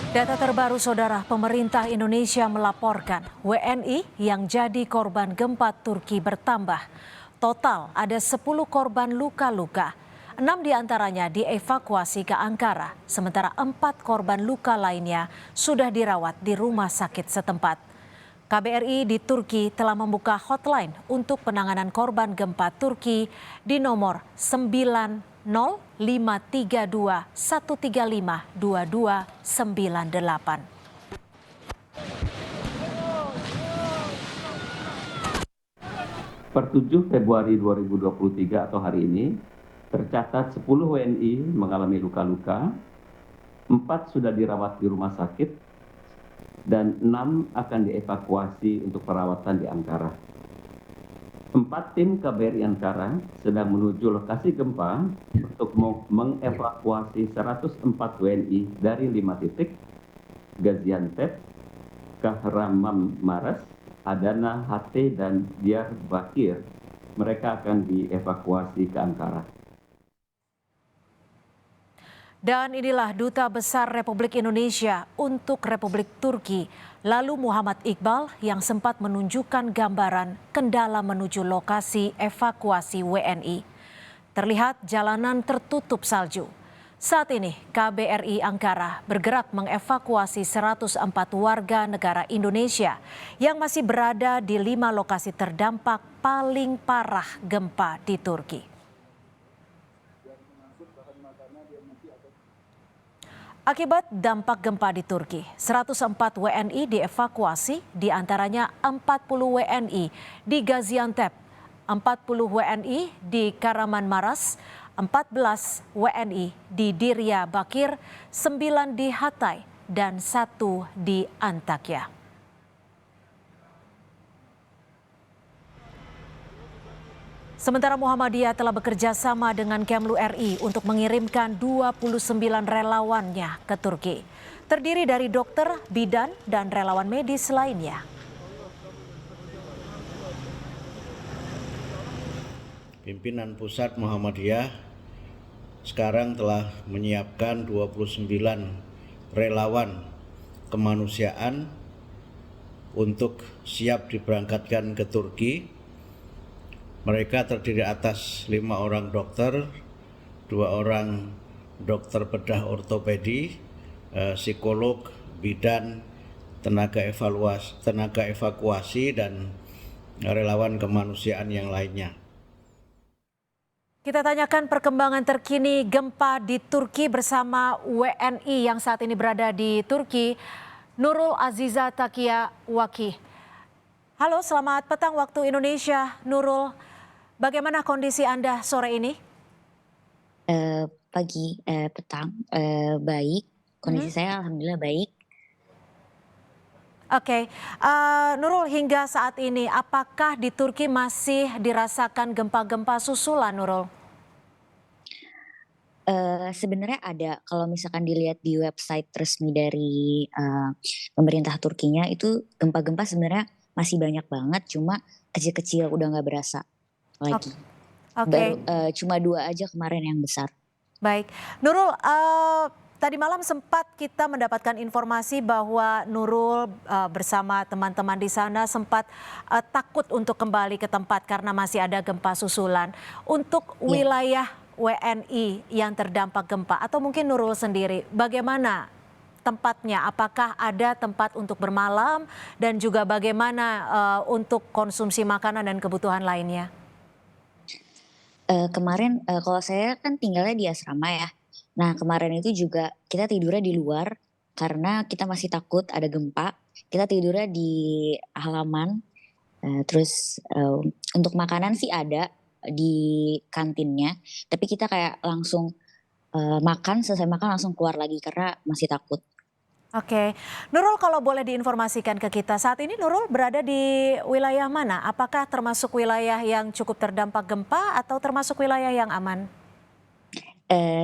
Data terbaru saudara, pemerintah Indonesia melaporkan WNI yang jadi korban gempa Turki bertambah. Total ada 10 korban luka-luka. 6 diantaranya dievakuasi ke Ankara, sementara 4 korban luka lainnya sudah dirawat di rumah sakit setempat. KBRI di Turki telah membuka hotline untuk penanganan korban gempa Turki di nomor 905321352298. Per 7 Februari 2023 atau hari ini, tercatat 10 WNI mengalami luka-luka, 4 sudah dirawat di rumah sakit, dan 6 akan dievakuasi untuk perawatan di Ankara. 4 tim KBRI Ankara sedang menuju lokasi gempa untuk mengevakuasi 104 WNI dari 5 titik, Gaziantep, Kahramanmaras, Adana, Hatay, dan Diyarbakir. Mereka akan dievakuasi ke Ankara. Dan inilah Duta Besar Republik Indonesia untuk Republik Turki, lalu Muhammad Iqbal yang sempat menunjukkan gambaran kendala menuju lokasi evakuasi WNI. Terlihat jalanan tertutup salju. Saat ini KBRI Ankara bergerak mengevakuasi 104 warga negara Indonesia yang masih berada di 5 lokasi terdampak paling parah gempa di Turki. Akibat dampak gempa di Turki, 104 WNI dievakuasi, diantaranya 40 WNI di Gaziantep, 40 WNI di Kahramanmaras, 14 WNI di Diyarbakir, 9 di Hatay, dan 1 di Antakya. Sementara Muhammadiyah telah bekerja sama dengan Kemlu RI untuk mengirimkan 29 relawannya ke Turki. Terdiri dari dokter, bidan, dan relawan medis lainnya. Pimpinan Pusat Muhammadiyah sekarang telah menyiapkan 29 relawan kemanusiaan untuk siap diberangkatkan ke Turki. Mereka terdiri atas 5 orang dokter, 2 orang dokter bedah ortopedi, psikolog, bidan, tenaga evakuasi, dan relawan kemanusiaan yang lainnya. Kita tanyakan perkembangan terkini gempa di Turki bersama WNI yang saat ini berada di Turki, Nurul Aziza Takia Waki. Halo, selamat petang waktu Indonesia, Nurul. Bagaimana kondisi Anda sore ini? Petang, baik. Kondisi saya alhamdulillah baik. Oke, Nurul, hingga saat ini apakah di Turki masih dirasakan gempa-gempa susulan, Nurul? Sebenarnya ada, kalau misalkan dilihat di website resmi dari pemerintah Turkinya itu gempa-gempa sebenarnya masih banyak banget, cuma kecil-kecil udah nggak berasa lagi. Oke. Cuma 2 aja kemarin yang besar. Baik, Nurul, tadi malam sempat kita mendapatkan informasi bahwa Nurul bersama teman-teman di sana sempat takut untuk kembali ke tempat karena masih ada gempa susulan. Untuk wilayah WNI yang terdampak gempa atau mungkin Nurul sendiri, bagaimana tempatnya? Apakah ada tempat untuk bermalam dan juga bagaimana untuk konsumsi makanan dan kebutuhan lainnya? Kemarin kalau saya kan tinggalnya di asrama ya. Nah kemarin itu juga kita tidurnya di luar karena kita masih takut ada gempa. Kita tidurnya di halaman. Terus untuk makanan sih ada di kantinnya. Tapi kita kayak langsung makan, selesai makan langsung keluar lagi karena masih takut. Oke, Nurul, kalau boleh diinformasikan ke kita, saat ini Nurul berada di wilayah mana? Apakah termasuk wilayah yang cukup terdampak gempa atau termasuk wilayah yang aman?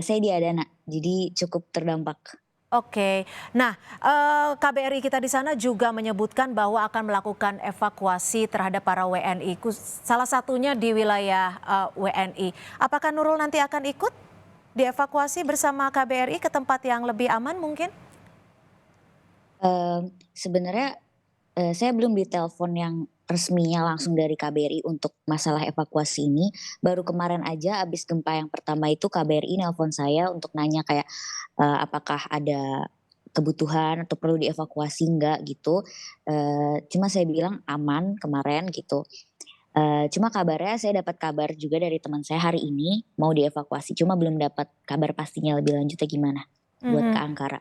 Saya di Adana, jadi cukup terdampak. Oke, nah KBRI kita di sana juga menyebutkan bahwa akan melakukan evakuasi terhadap para WNI, salah satunya di wilayah WNI. Apakah Nurul nanti akan ikut dievakuasi bersama KBRI ke tempat yang lebih aman mungkin? Sebenarnya, saya belum ditelepon yang resminya langsung dari KBRI untuk masalah evakuasi ini. Baru kemarin aja abis gempa yang pertama itu KBRI nelpon saya untuk nanya kayak, apakah ada kebutuhan atau perlu dievakuasi enggak gitu. Cuma saya bilang aman kemarin gitu. Cuma kabarnya saya dapat kabar juga dari teman saya hari ini mau dievakuasi, cuma belum dapat kabar pastinya lebih lanjutnya gimana buat ke Mhm. Ankara.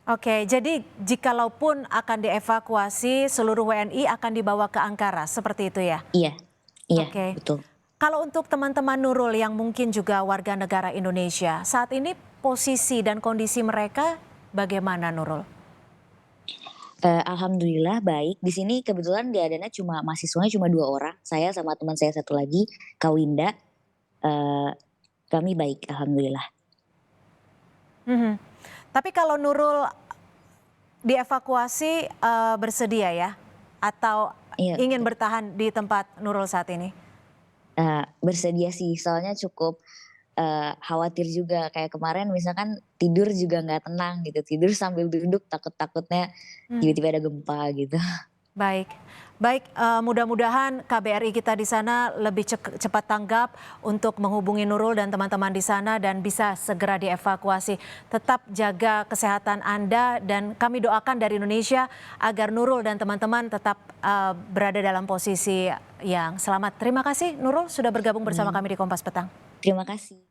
Oke, jadi jikalaupun akan dievakuasi, seluruh WNI akan dibawa ke Ankara, seperti itu ya? Iya iya, Oke. betul. Kalau untuk teman-teman Nurul yang mungkin juga warga negara Indonesia, saat ini posisi dan kondisi mereka bagaimana Nurul? Alhamdulillah baik. Di sini kebetulan diadaannya mahasiswanya cuma 2 orang, saya sama teman saya satu lagi, Kak Winda, eee, kami baik alhamdulillah. Mhm. Tapi kalau Nurul dievakuasi, bersedia ya? Atau Iya ingin betul, bertahan di tempat Nurul saat ini? bersedia sih soalnya cukup, khawatir juga kayak kemarin misalkan tidur juga nggak tenang gitu, tidur sambil duduk takut-takutnya Mmm. tiba-tiba ada gempa gitu. Baik, baik, mudah-mudahan KBRI kita di sana lebih cepat tanggap untuk menghubungi Nurul dan teman-teman di sana dan bisa segera dievakuasi. Tetap jaga kesehatan Anda dan kami doakan dari Indonesia agar Nurul dan teman-teman tetap, berada dalam posisi yang selamat. Terima kasih Nurul sudah bergabung bersama Amin. kami di Kompas Petang. Terima kasih.